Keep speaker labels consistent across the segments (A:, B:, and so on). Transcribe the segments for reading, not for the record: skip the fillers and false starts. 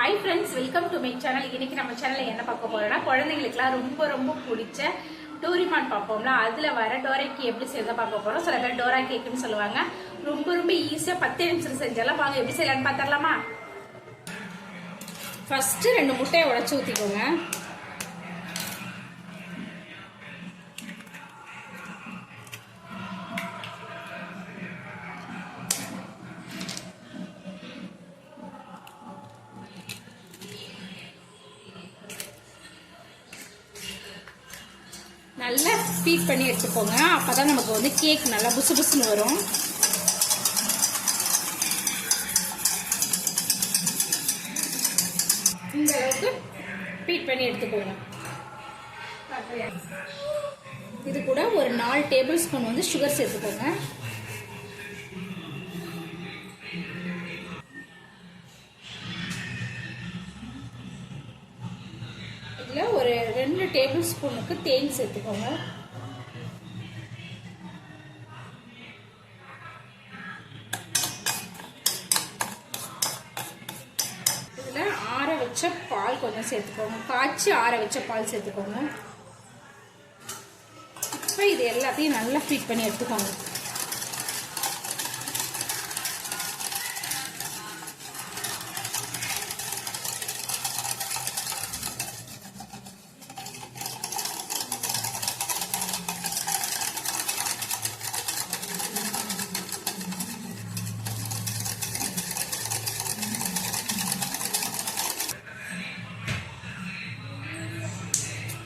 A: Hi friends, welcome to my channel. இன்னைக்கு நம்ம சேனல்ல என்ன பார்க்க போறோம்னா, குழந்தைங்களுக்குலாம் ரொம்ப ரொம்ப பிடிச்ச டோரிமான் பார்ப்போம்ல, அதுல வர டோராக்கி எப்படி செய்யறத பார்க்க போறோம். சில பேர் டோரா கேக்குன்னு சொல்லுவாங்க. ரொம்ப ரொம்ப ஈஸியா 10 நிமிஷம் செஞ்சாலும் வாங்க எப்படி செய்யலாம்னு பார்த்தரலாமா. ஃபர்ஸ்ட் 2 முட்டையை உடைச்சு ஊத்திக்கோங்க. நல்லா பீட் பண்ணி எடுத்துக்கோங்க. அப்பதான் நமக்கு வந்து கேக் நல்லா புசு புசுன்னு வரும். இந்த அளவுக்கு பீட் பண்ணி எடுத்துக்கோங்க. இது கூட ஒரு 4 டேபிள் ஸ்பூன் வந்து சுகர் சேர்த்துக்கோங்க. இதில் ஒரு 2 டேபிள் ஸ்பூனுக்கு தேன் சேர்த்துக்கோங்க. இதில் ஆற வச்ச பால் கொஞ்சம் சேர்த்துக்கோங்க. காய்ச்சி ஆற வச்ச பால் சேர்த்துக்கோங்க. இப்போ இது எல்லாத்தையும் நல்லா ஃபீட் பண்ணி எடுத்துக்கோங்க.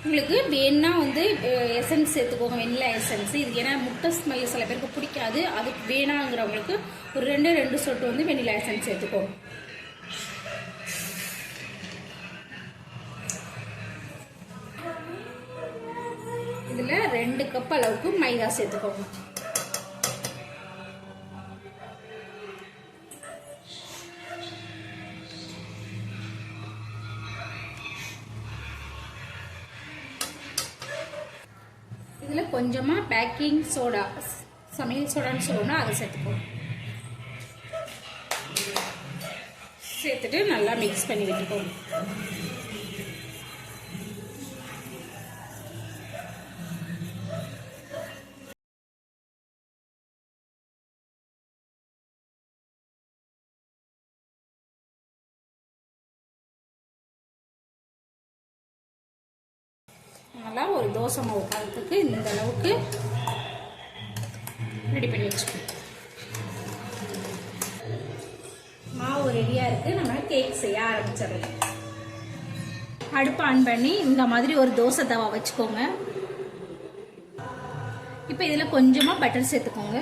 A: உங்களுக்கு வேணும்னா வந்து எசன்ஸ் சேர்த்துக்கோங்க, வெண்ணிலா எசன்ஸ். இது ஏன்னா முட்டை ஸ்மெல் சில பேருக்கு பிடிக்காது. அதுக்கு வேணாங்கிறவங்களுக்கு ஒரு 2 சொட்டு வந்து வெண்ணிலா எசன்ஸ் சேர்த்துக்கோங்க. இதில் 2 கப் அளவுக்கு மைதா சேர்த்துக்கோங்க. இதில் கொஞ்சமாக பேக்கிங் சோடா, சமையல் சோடான்னு சொல்லணும்னா அதை சேர்த்துக்கோங்க. சேர்த்துட்டு நல்லா மிக்ஸ் பண்ணி விட்டுக்கோங்க. நல்லா ஒரு தோசை மாவு காலத்துக்கு இந்த அளவுக்கு ரெடி பண்ணி வச்சுக்கோங்க. மாவு ரெடியாக இருக்குது. நம்ம கேக் செய்ய ஆரம்பிச்சிடலாம். அடுப்பு ஆன் பண்ணி இந்த மாதிரி ஒரு தோசை தவா வச்சுக்கோங்க. இப்போ இதில் கொஞ்சமாக பட்டர் சேர்த்துக்கோங்க.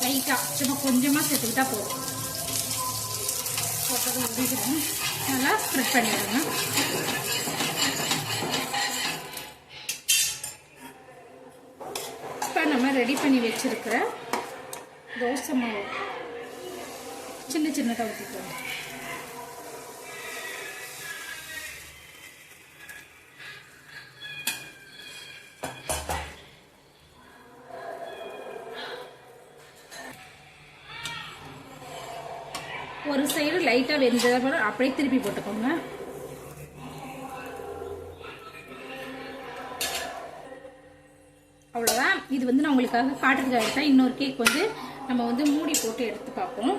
A: லைட்டாக சும்மா கொஞ்சமாக சேர்த்துக்கிட்டா போதும். போட்டது நல்லா ஸ்ப்ரெட் பண்ணிடுங்க. நம்ம ரெடி பண்ணி வச்சிருக்கிற தோசை மாவு சின்ன சின்னதாக ஊற்றிக்கோங்க. ஒரு சைடு லைட்டாக வெந்ததை கூட அப்படியே திருப்பி போட்டுக்கோங்க. அவ்வளோதான். இது வந்து நான் உங்களுக்காக காட்டுறதுக்காக எடுத்தேன். இன்னொரு கேக் வந்து நம்ம வந்து மூடி போட்டு எடுத்து பார்ப்போம்.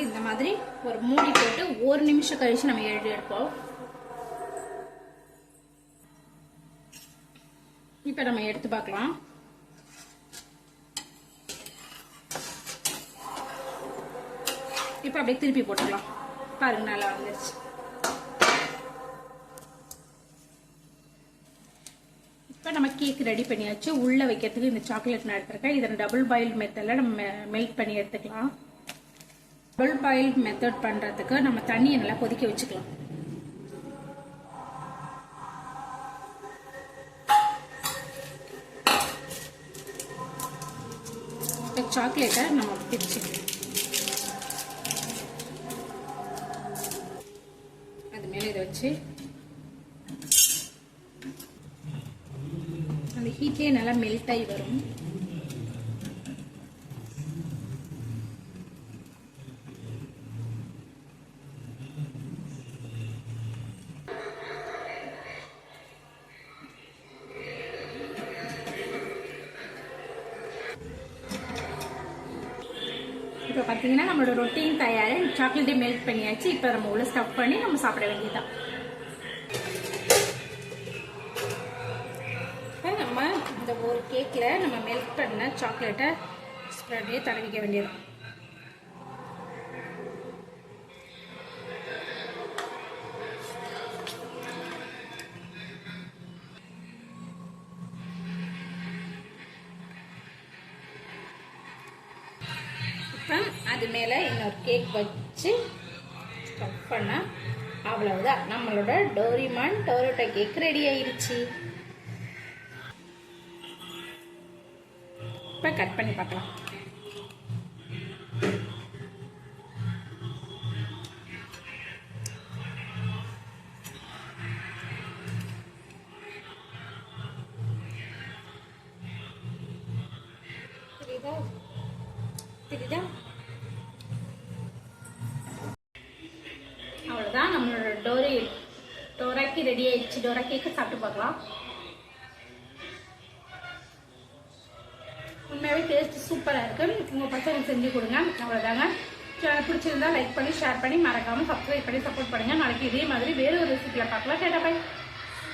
A: இந்த மாதிரி ஒரு மூடி போட்டு 1 நிமிஷம் கழிச்சு நம்ம எடுப்போம். இப்போ நம்ம எடுத்து பார்க்கலாம். இப்போ அப்படியே திருப்பி போட்டுக்கலாம். பாருங்க, நல்லா வந்துருச்சு. இப்போ நம்ம கேக் ரெடி பண்ணியாச்சு. உள்ள வைக்கிறதுக்கு இந்த சாக்லேட் நான் எடுத்துருக்கேன். இதை டபுள் பாயில் மெத்தடில் நம்ம மெல்ட் பண்ணி எடுத்துக்கலாம். டபுள் பாயில் மெத்தட் பண்ணுறதுக்கு நம்ம தண்ணியை நல்லா கொதிக்க வச்சுக்கலாம். சாக்லேட்டை நம்ம பிரிச்சுக்கலாம். இதை வச்சு அந்த ஹீட்லேயே நல்லா மெல்ட் ஆகி வரும். இப்போ பார்த்தீங்கன்னா நம்மளோட ரொட்டியும் தயார். சாக்லேட்டே மெல்ட் பண்ணியாச்சு. இப்போ நம்ம உள்ள ஸ்டஃப் பண்ணி நம்ம சாப்பிட வேண்டியதுதான். இப்போ நம்ம இந்த ஒரு கேக்கில் நம்ம மெல்ட் பண்ண சாக்லேட்டை ஸ்ப்ரெட்டே தடவிக்க வேண்டியது. இப்போ அது மேலே இன்னொரு கேக் வச்சு ஸ்டஃப் பண்ணால் அவ்வளவுதான், நம்மளோட டோரிமான் டொரோட்டோ கேக் ரெடி ஆயிருச்சு. இப்போ கட் பண்ணி பார்க்கலாம். தெரியுதா? அவ்வளோதான், நம்மளோட டோராக்கி ரெடி ஆயிடுச்சு. டோரா கேக்கு சாப்பிட்டு பார்க்கலாம். உண்மையாகவே டேஸ்ட் சூப்பராக இருக்குது. உங்கள் பசங்களுக்கு செஞ்சு கொடுங்க. அவ்வளோதாங்க. சேனல் பிடிச்சிருந்தா லைக் பண்ணி ஷேர் பண்ணி மறக்காமல் சப்ஸ்கிரைப் பண்ணி சப்போர்ட் பண்ணுங்கள். நாளைக்கு இதே மாதிரி வேறு ஒரு ரெசிபியில் பார்க்கலாம். Tata by.